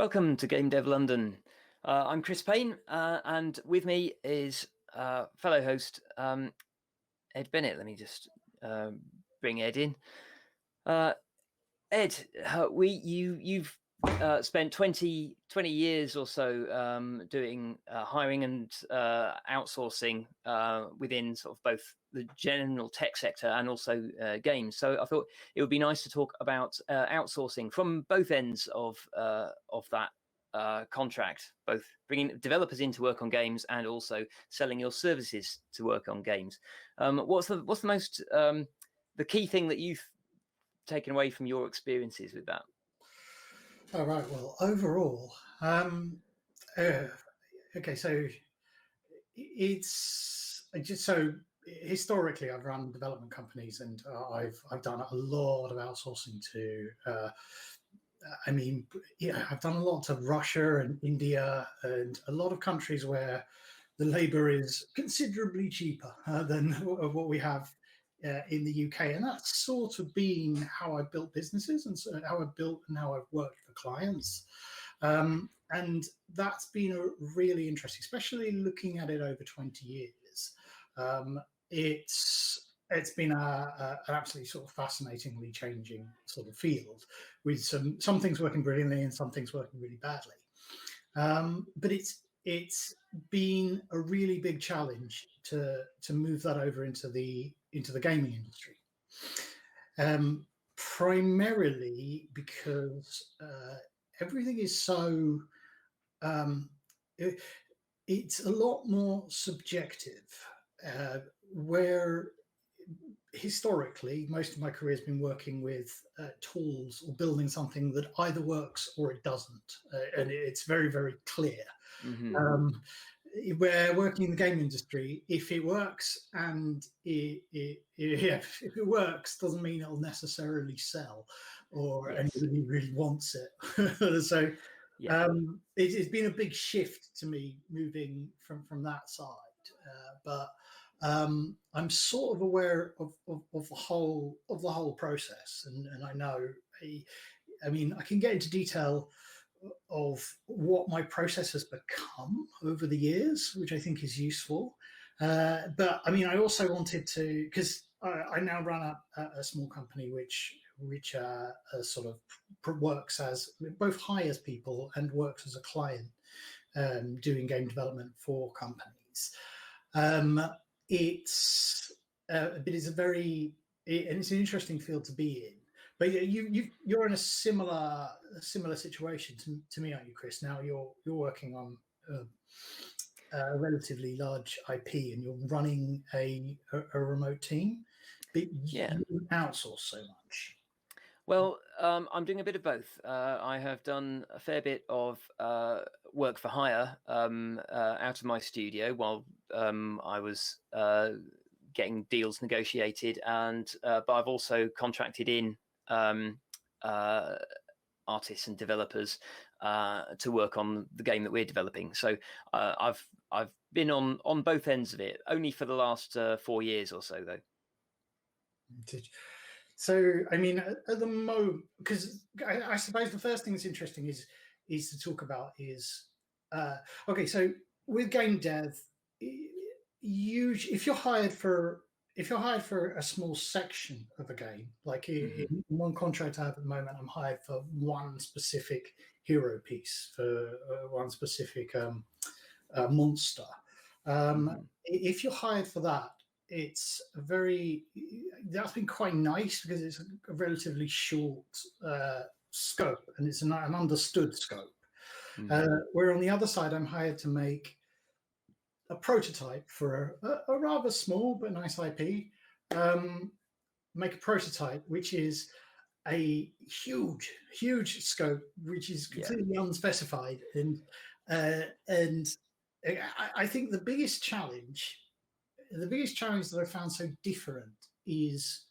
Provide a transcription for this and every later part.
Welcome to Game Dev London. I'm Chris Payne, and with me is fellow host Ed Bennett. Let me just bring Ed in. Ed, you've spent 20 years or so doing hiring and outsourcing within sort of both the general tech sector and also games. So I thought it would be nice to talk about outsourcing from both ends of that contract, both bringing developers in to work on games and also selling your services to work on games. What's the most the key thing that you've taken away from your experiences with that? All right. Well, overall, okay. So it's just so historically, I've run development companies, and I've done a lot of outsourcing to. I've done a lot to Russia and India and a lot of countries where the labor is considerably cheaper than what we have in the UK, and that's sort of been how I built businesses and so how I've worked for clients, and that's been a really interesting, especially looking at it over 20 years. It's been an absolutely sort of fascinatingly changing sort of field, with some things working brilliantly and some things working really badly. But it's been a really big challenge to move that over into the gaming industry, primarily because everything is so it's a lot more subjective, where historically most of my career has been working with tools or building something that either works or it doesn't, and it's very, very clear. Mm-hmm. Where working in the game industry, if it works and if it works, doesn't mean it'll necessarily sell or anybody really wants it. So it's been a big shift to me moving from that side, but I'm sort of aware of the whole process, and I know. I mean, I can get into detail of what my process has become over the years, which I think is useful. But I mean, I also wanted to, because I now run a small company which sort of works as both hires people and works as a client, doing game development for companies. It's an interesting field to be in. But you're in a similar situation to me, aren't you, Chris? Now you're working on a relatively large IP, and you're running a remote team, but you outsource so much. Well, I'm doing a bit of both. I have done a fair bit of work for hire out of my studio while I was getting deals negotiated, and but I've also contracted in artists and developers to work on the game that we're developing. So I've been on both ends of it, only for the last 4 years or so, though. So, I mean, at the moment, because I suppose the first thing that's interesting is to talk about is okay. So with game dev, if you're hired for a small section of a game, like in one contract I have at the moment, I'm hired for one specific hero piece, for one specific monster. If you're hired for that, that's been quite nice because it's a relatively short scope, and it's an understood scope. Where on the other side, I'm hired to make a prototype for a rather small but nice IP. Make a prototype which is a huge scope, which is completely unspecified, and I think the biggest challenge that I found so different is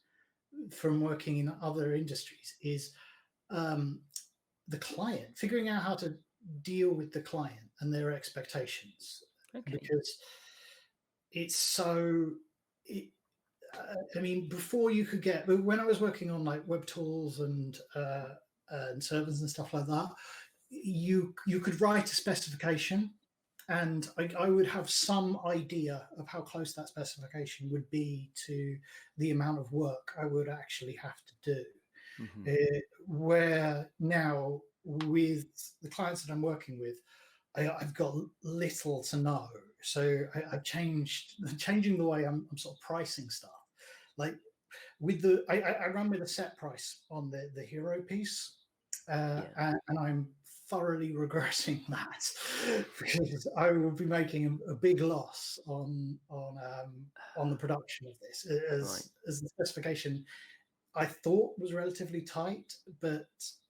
from working in other industries is the client, figuring out how to deal with the client and their expectations. Okay. Because it's so. I mean, before you could when I was working on like web tools and servers and stuff like that, you could write a specification, and I would have some idea of how close that specification would be to the amount of work I would actually have to do. Where now with the clients that I'm working with, I've got little to no. So I've changing the way I'm sort of pricing stuff. Like with I run with a set price on the hero piece, and I'm thoroughly regretting that because I will be making a big loss on the production of this, as the specification I thought was relatively tight, but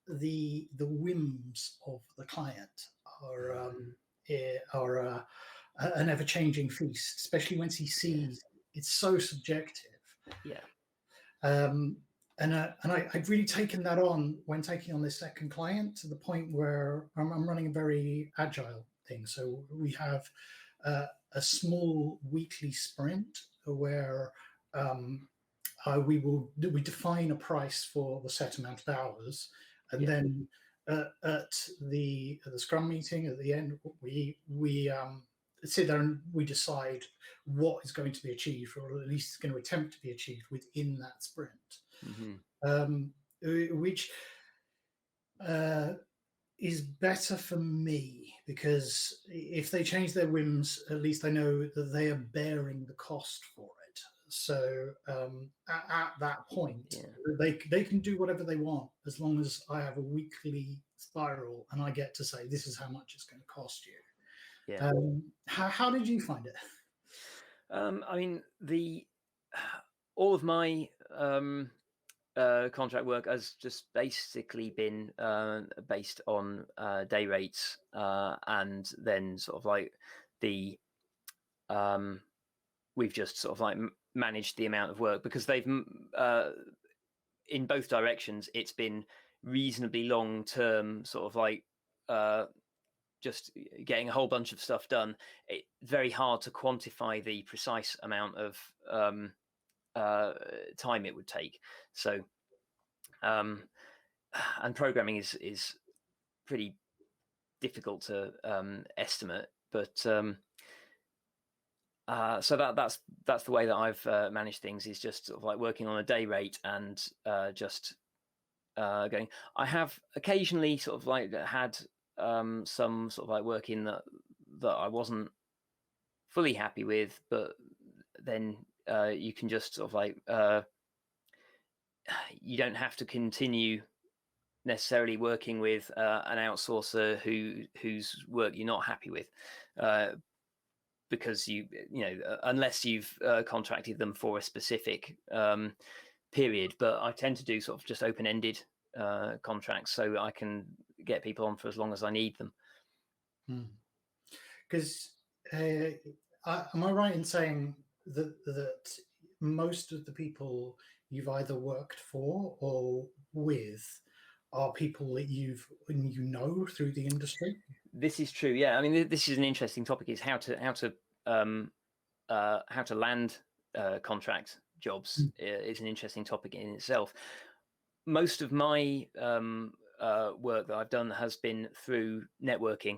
the whims of the client are an ever changing feast, especially once he sees it's so subjective. And I've really taken that on when taking on this second client, to the point where I'm running a very agile thing. So we have a small weekly sprint where we define a price for the set amount of hours, and then at the Scrum meeting at the end, we sit there and we decide what is going to be achieved, or at least going to attempt to be achieved within that sprint. Which is better for me, because if they change their whims, at least I know that they are bearing the cost for it. So at that point, they can do whatever they want, as long as I have a weekly spiral and I get to say, this is how much it's going to cost you. How did you find it? I mean, all of my contract work has just basically been based on day rates, and then sort of like we've just sort of like managed the amount of work, because they've in both directions it's been reasonably long term, sort of like just getting a whole bunch of stuff done. It's very hard to quantify the precise amount of time it would take. So and programming is pretty difficult to estimate, but so that's the way that I've managed things, is just sort of like working on a day rate and just going. I have occasionally sort of like had some sort of like work in that I wasn't fully happy with, but then you can just sort of like you don't have to continue necessarily working with an outsourcer whose work you're not happy with, because you know unless you've contracted them for a specific period. But I tend to do sort of just open-ended contracts, so I can get people on for as long as I need them. Because am I right in saying that most of the people you've either worked for or with are people that you know through the industry? This is true. Yeah, I mean, this is an interesting topic: is how to land contract jobs. Is an interesting topic in itself. Most of my work that I've done has been through networking,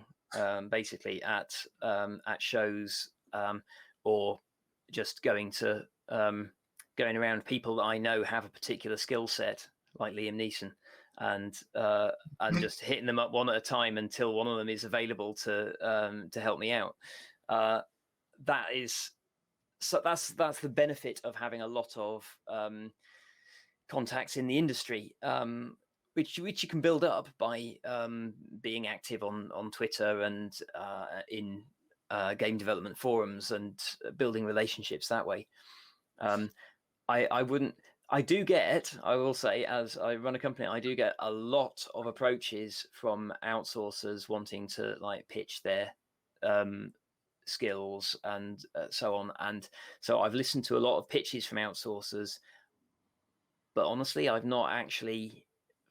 basically at shows, or just going around people that I know have a particular skill set, like Liam Neeson, and just hitting them up one at a time until one of them is available to help me out. That's the benefit of having a lot of contacts in the industry, which you can build up by being active on Twitter and in game development forums, and building relationships that way. I will say, as I run a company, I do get a lot of approaches from outsourcers wanting to like pitch their skills and so on. And so I've listened to a lot of pitches from outsourcers, but honestly, I've not actually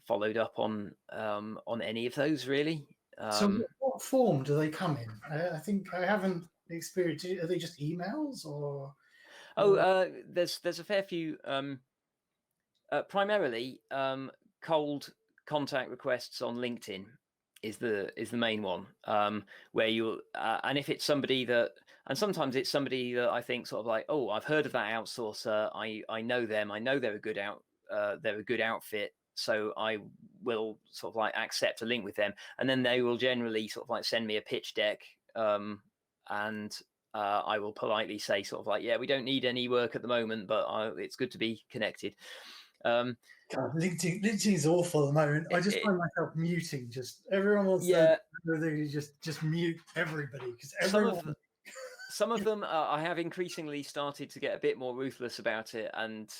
followed up on any of those really. So what form do they come in? I think I haven't experienced. Are they just emails or? There's a fair few. Primarily cold contact requests on LinkedIn, is the main one, where you'll and if it's somebody that, and sometimes it's somebody that I think sort of like, oh, I've heard of that outsourcer, I know them, I know they're a good outfit, so I will sort of like accept a link with them, and then they will generally sort of like send me a pitch deck, and I will politely say sort of like, yeah, we don't need any work at the moment, but it's good to be connected. God, LinkedIn's awful at the moment. I just find myself muting. Just everyone wants yeah, to just mute everybody because some everyone. of some of them I have increasingly started to get a bit more ruthless about it, and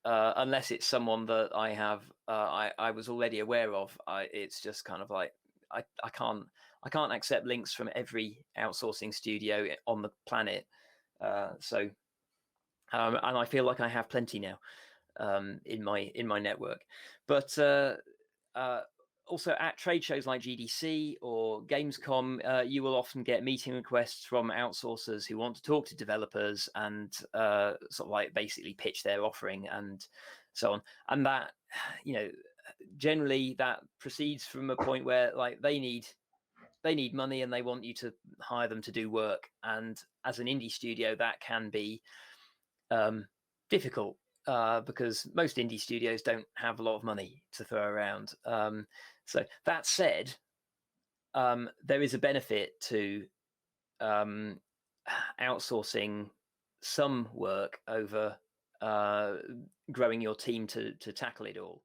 unless it's someone that I have I was already aware of, it's just kind of like I can't accept links from every outsourcing studio on the planet, so and I feel like I have plenty now in my network, but also at trade shows like GDC or Gamescom, you will often get meeting requests from outsourcers who want to talk to developers and sort of like basically pitch their offering and so on. And that, generally that proceeds from a point where like they need money and they want you to hire them to do work. And as an indie studio, that can be difficult. Because most indie studios don't have a lot of money to throw around. So that said, there is a benefit to outsourcing some work over growing your team to tackle it all.